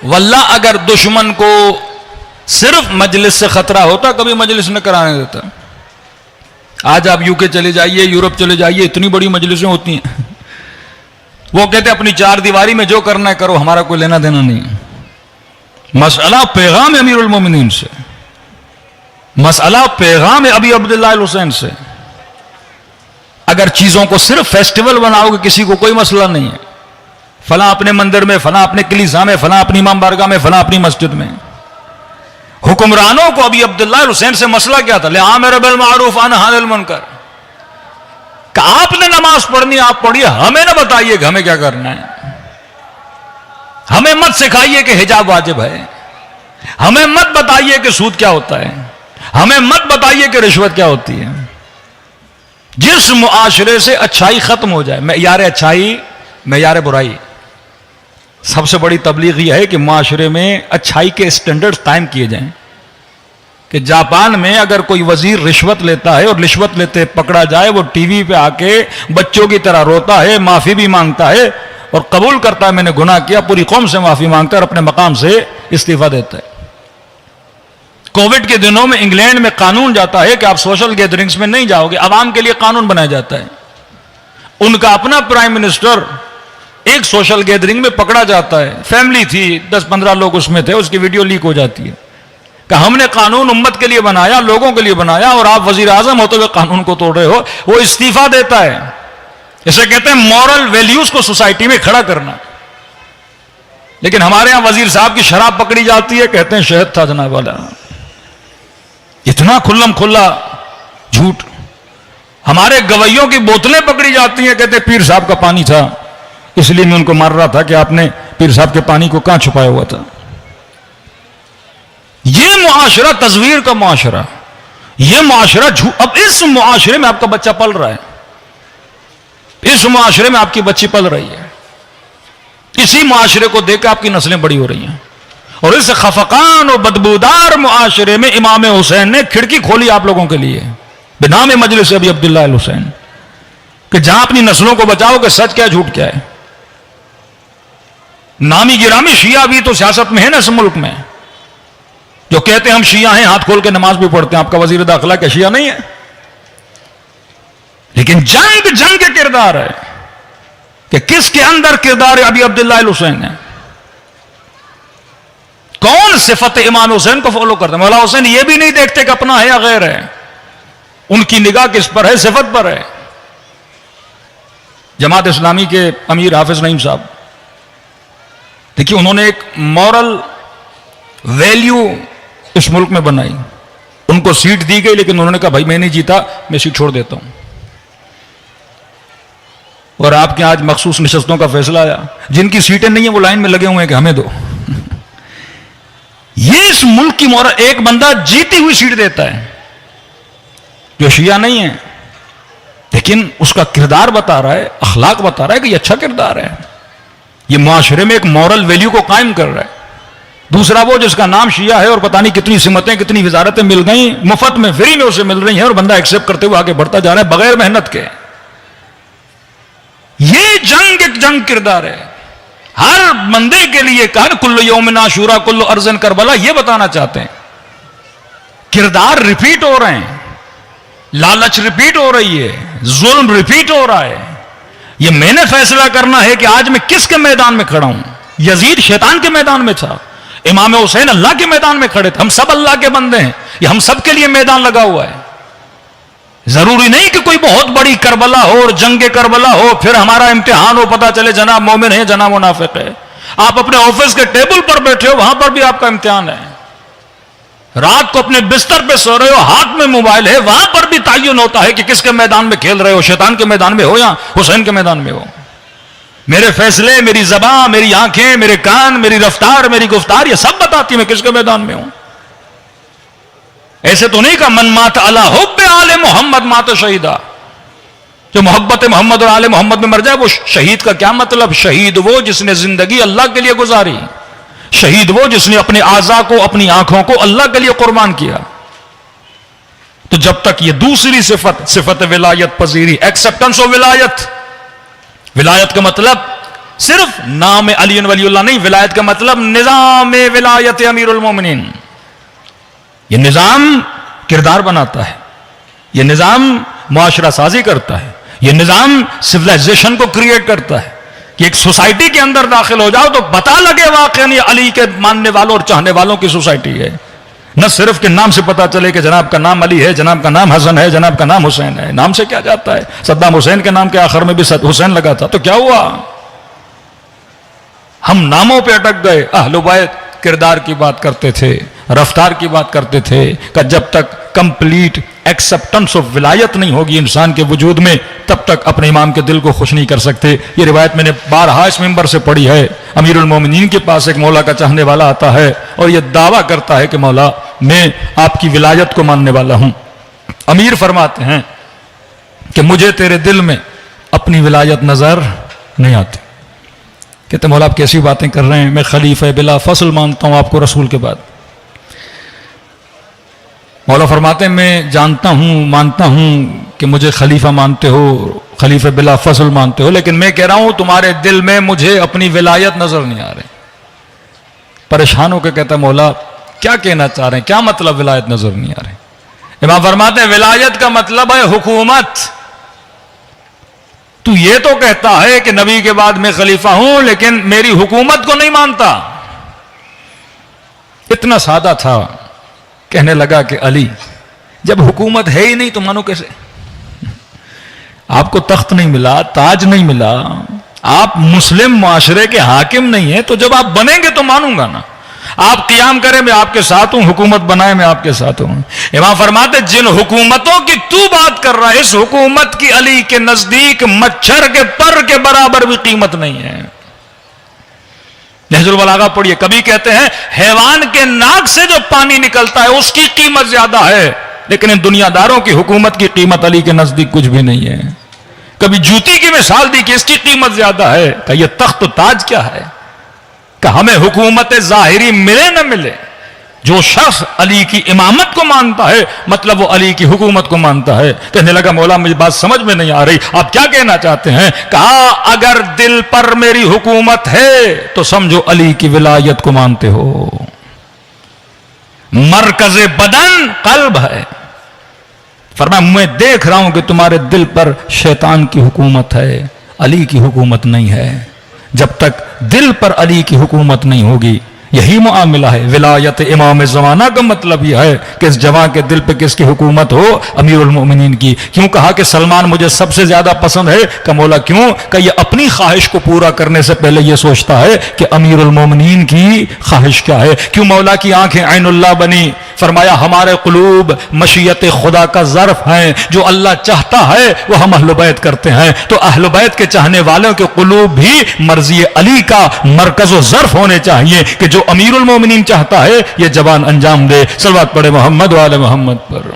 واللہ اگر دشمن کو صرف مجلس سے خطرہ ہوتا کبھی مجلس نہ کرانے دیتا. آج آپ UK چلے جائیے، یورپ چلے جائیے، اتنی بڑی مجلسیں ہوتی ہیں، وہ کہتے ہیں اپنی چار دیواری میں جو کرنا ہے کرو، ہمارا کوئی لینا دینا نہیں. مسئلہ پیغام امیر المومنین سے، مسئلہ پیغام ابی عبداللہ الحسین سے. اگر چیزوں کو صرف فیسٹیول بناؤ گے کسی کو کوئی مسئلہ نہیں ہے. فلاں اپنے مندر میں، فلاں اپنے کلیسا میں، فلاں اپنی امام بارگاہ میں، فلاں اپنی مسجد میں. حکمرانوں کو ابی عبداللہ الحسین سے مسئلہ کیا تھا؟ لِعَامِرَ بِالْمَعْرُوفِ وَانْهَى عَنِ الْمُنْکَرِ، کہ آپ نے نماز پڑھنی آپ پڑھیے، ہمیں نہ بتائیے کہ ہمیں کیا کرنا ہے. ہمیں مت سکھائیے کہ حجاب واجب ہے، ہمیں مت بتائیے کہ سود کیا ہوتا ہے، ہمیں مت بتائیے کہ رشوت کیا ہوتی ہے. جس معاشرے سے اچھائی ختم ہو جائے، معیار اچھائی معیار برائی. سب سے بڑی تبلیغ یہ ہے کہ معاشرے میں اچھائی کے اسٹینڈرڈ قائم کیے جائیں. کہ جاپان میں اگر کوئی وزیر رشوت لیتا ہے اور رشوت لیتے پکڑا جائے، وہ ٹی وی پہ آ کے بچوں کی طرح روتا ہے، معافی بھی مانگتا ہے اور قبول کرتا ہے میں نے گناہ کیا، پوری قوم سے معافی مانگتا ہے اور اپنے مقام سے استعفیٰ دیتا ہے. کووڈ کے دنوں میں انگلینڈ میں قانون جاتا ہے کہ آپ سوشل گیدرنگز میں نہیں جاؤ گے، عوام کے لیے قانون بنایا جاتا ہے. ان کا اپنا پرائم منسٹر ایک سوشل گیدرنگ میں پکڑا جاتا ہے، فیملی تھی، 10-15 لوگ اس میں تھے، اس کی ویڈیو لیک ہو جاتی ہے کہ ہم نے قانون امت کے لیے بنایا، لوگوں کے لیے بنایا، اور آپ وزیر اعظم ہوتے ہوئے قانون کو توڑ رہے ہو. وہ استعفیٰ دیتا ہے. اسے کہتے ہیں مورل ویلیوز کو سوسائٹی میں کھڑا کرنا. لیکن ہمارے ہاں وزیر صاحب کی شراب پکڑی جاتی ہے، کہتے ہیں شہد تھا جناب والا. اتنا کھلم کھلا جھوٹ. ہمارے گویوں کی بوتلیں پکڑی جاتی ہیں، کہتے ہیں پیر صاحب کا پانی تھا، اس لیے میں ان کو مار رہا تھا کہ آپ نے پیر صاحب کے پانی کو کہاں چھپایا ہوا تھا. یہ معاشرہ تصویر کا معاشرہ، یہ معاشرہ اب اس معاشرے میں آپ کا بچہ پل رہا ہے، اس معاشرے میں آپ کی بچی پل رہی ہے، اسی معاشرے کو دیکھ کے آپ کی نسلیں بڑی ہو رہی ہیں. اور اس خفقان اور بدبودار معاشرے میں امام حسین نے کھڑکی کھولی آپ لوگوں کے لیے بنام مجلس ابی عبداللہ الحسین، کہ جہاں اپنی نسلوں کو بچاؤ کہ سچ کیا جھوٹ کیا ہے. نامی گرامی شیعہ بھی تو سیاست میں ہے نا اس ملک میں، جو کہتے ہیں ہم شیعہ ہیں، ہاتھ کھول کے نماز بھی پڑھتے ہیں. آپ کا وزیر داخلہ کیا شیعہ نہیں ہے؟ لیکن جنگ کے کردار ہے کہ کس کے اندر کردار ابی عبداللہ الحسین ہے. کون صفت امام حسین کو فالو کرتا ہے؟ مولا حسین یہ بھی نہیں دیکھتے کہ اپنا ہے یا غیر ہے، ان کی نگاہ کس پر ہے؟ صفت پر ہے. جماعت اسلامی کے امیر حافظ نعیم صاحب، دیکھیے انہوں نے ایک مورل ویلیو اس ملک میں بنائی. ان کو سیٹ دی گئی لیکن انہوں نے کہا بھائی میں نہیں جیتا، میں سیٹ چھوڑ دیتا ہوں. اور آپ کے آج مخصوص نشستوں کا فیصلہ آیا، جن کی سیٹیں نہیں ہیں وہ لائن میں لگے ہوئے ہیں کہ ہمیں دو. یہ اس ملک کی مورل. ایک بندہ جیتی ہوئی سیٹ دیتا ہے جو شیعہ نہیں ہے، لیکن اس کا کردار بتا رہا ہے، اخلاق بتا رہا ہے کہ یہ اچھا کردار ہے، یہ معاشرے میں ایک مورل ویلیو کو قائم کر رہا ہے. دوسرا وہ جس کا نام شیعہ ہے اور پتہ نہیں کتنی سمتیں کتنی وزارتیں مل گئیں، مفت میں فری میں اسے مل رہی ہیں، اور بندہ ایکسپٹ کرتے ہوئے آگے بڑھتا جا رہا ہے بغیر محنت کے. یہ جنگ ایک جنگ کردار ہے. ہر بندے کے لیے کہا کل یوم عاشورا کل ارض کربلا، یہ بتانا چاہتے ہیں. کردار ریپیٹ ہو رہے ہیں، لالچ ریپیٹ ہو رہی ہے، ظلم ریپیٹ ہو رہا ہے. یہ میں نے فیصلہ کرنا ہے کہ آج میں کس کے میدان میں کھڑا ہوں. یزید شیطان کے میدان میں تھا، امام حسین اللہ کے میدان میں کھڑے تھے. ہم سب اللہ کے بندے ہیں، یہ ہم سب کے لیے میدان لگا ہوا ہے. ضروری نہیں کہ کوئی بہت بڑی کربلا ہو اور جنگ کربلا ہو پھر ہمارا امتحان ہو، پتہ چلے جناب مومن ہے جناب منافق ہے. آپ اپنے آفس کے ٹیبل پر بیٹھے ہو، وہاں پر بھی آپ کا امتحان ہے. رات کو اپنے بستر پہ سو رہے ہو، ہاتھ میں موبائل ہے، وہاں پر بھی تعین ہوتا ہے کہ کس کے میدان میں کھیل رہے ہو، شیطان کے میدان میں ہو یا حسین کے میدان میں ہو. میرے فیصلے، میری زبان، میری آنکھیں، میرے کان، میری رفتار، میری گفتار، یہ سب بتاتی میں کس کے میدان میں ہوں. ایسے تو نہیں کہ من مات علی حب آل محمد مات شہیدہ، جو محبت محمد اور آل محمد میں مر جائے وہ شہید. کا کیا مطلب؟ شہید وہ جس نے زندگی اللہ کے لیے گزاری، شہید وہ جس نے اپنے اعضاء کو، اپنی آنکھوں کو اللہ کے لیے قربان کیا. تو جب تک یہ دوسری صفت ولایت پذیری، ایکسپٹنس آف ولایت. ولایت کا مطلب صرف نام علی ولی اللہ نہیں، ولایت کا مطلب نظام ولایت امیر المومنین. یہ نظام کردار بناتا ہے، یہ نظام معاشرہ سازی کرتا ہے، یہ نظام سویلائزیشن کو کریٹ کرتا ہے کہ ایک سوسائٹی کے اندر داخل ہو جاؤ تو پتہ لگے واقعی علی کے ماننے والوں اور چاہنے والوں کی سوسائٹی ہے، نہ صرف کہ نام سے پتہ چلے کہ جناب کا نام علی ہے، جناب کا نام حسن ہے، جناب کا نام حسین ہے. نام سے کیا جاتا ہے؟ صدام حسین کے نام کے آخر میں بھی حسین لگا تھا تو کیا ہوا؟ ہم ناموں پہ اٹک گئے. اہل بیت کردار کی بات کرتے تھے، رفتار کی بات کرتے تھے کہ جب تک کمپلیٹ ایکسپٹنس آف ولایت نہیں ہوگی انسان کے وجود میں تب تک اپنے امام کے دل کو خوش نہیں کر سکتے. یہ روایت میں نے بارہا اس ممبر سے پڑھی ہے. امیر المومنین کے پاس ایک مولا کا چاہنے والا آتا ہے اور یہ دعویٰ کرتا ہے کہ مولا میں آپ کی ولایت کو ماننے والا ہوں. امیر فرماتے ہیں کہ مجھے تیرے دل میں اپنی ولایت نظر نہیں آتی. کہتے مولا آپ کیسی باتیں کر رہے ہیں، میں خلیفہ بلا فصل مانتا ہوں آپ کو رسول کے بعد. مولا فرماتے ہیں میں جانتا ہوں، مانتا ہوں کہ مجھے خلیفہ مانتے ہو، خلیفہ بلا فصل مانتے ہو، لیکن میں کہہ رہا ہوں تمہارے دل میں مجھے اپنی ولایت نظر نہیں آ رہی. پریشان ہو کے کہتا ہے مولا کیا کہنا چاہ رہے ہیں، کیا مطلب ولایت نظر نہیں آ رہی؟ امام فرماتے ہیں ولایت کا مطلب ہے حکومت. تو یہ تو کہتا ہے کہ نبی کے بعد میں خلیفہ ہوں لیکن میری حکومت کو نہیں مانتا. اتنا سادہ تھا. کہنے لگا کہ علی جب حکومت ہے ہی نہیں تو مانو کیسے؟ آپ کو تخت نہیں ملا، تاج نہیں ملا، آپ مسلم معاشرے کے حاکم نہیں ہیں، تو جب آپ بنیں گے تو مانوں گا نا. آپ قیام کریں میں آپ کے ساتھ ہوں، حکومت بنائے میں آپ کے ساتھ ہوں. امام فرماتے جن حکومتوں کی تو بات کر رہا ہے اس حکومت کی علی کے نزدیک مچھر کے پر کے برابر بھی قیمت نہیں ہے. نہج البلاغہ پڑھیے. کبھی کہتے ہیں حیوان کے ناک سے جو پانی نکلتا ہے اس کی قیمت زیادہ ہے، لیکن ان دنیا داروں کی حکومت کی قیمت علی کے نزدیک کچھ بھی نہیں ہے. کبھی جوتی کی مثال دی کہ اس کی قیمت زیادہ ہے، کہ یہ تخت و تاج کیا ہے، کہ ہمیں حکومت ظاہری ملے نہ ملے، جو شخص علی کی امامت کو مانتا ہے مطلب وہ علی کی حکومت کو مانتا ہے. کہنے لگا مولا مجھے بات سمجھ میں نہیں آ رہی، آپ کیا کہنا چاہتے ہیں؟ کہا اگر دل پر میری حکومت ہے تو سمجھو علی کی ولایت کو مانتے ہو. مرکز بدن قلب ہے. فرمایا میں دیکھ رہا ہوں کہ تمہارے دل پر شیطان کی حکومت ہے، علی کی حکومت نہیں ہے. جب تک دل پر علی کی حکومت نہیں ہوگی یہی معاملہ ہے. ولایت امام زمانہ کا مطلب یہ ہے کہ اس جوان کے دل پہ کس کی حکومت ہو؟ امیر المومنین کی. کیوں کہا کہ سلمان مجھے سب سے زیادہ پسند ہے؟ کہ مولا کیوں؟ کہ یہ اپنی خواہش کو پورا کرنے سے پہلے یہ سوچتا ہے کہ امیر المومنین کی خواہش کیا ہے. کیوں مولا کی آنکھیں عین اللہ بنی؟ فرمایا ہمارے قلوب مشیت خدا کا ظرف ہیں، جو اللہ چاہتا ہے وہ ہم اہل بیت کرتے ہیں. تو اہل بیت کے چاہنے والوں کے قلوب بھی مرضی علی کا مرکز و ظرف ہونے چاہیے کہ جو امیر المومنین چاہتا ہے یہ جوان انجام دے. صلوات پڑھے محمد و آل محمد پر.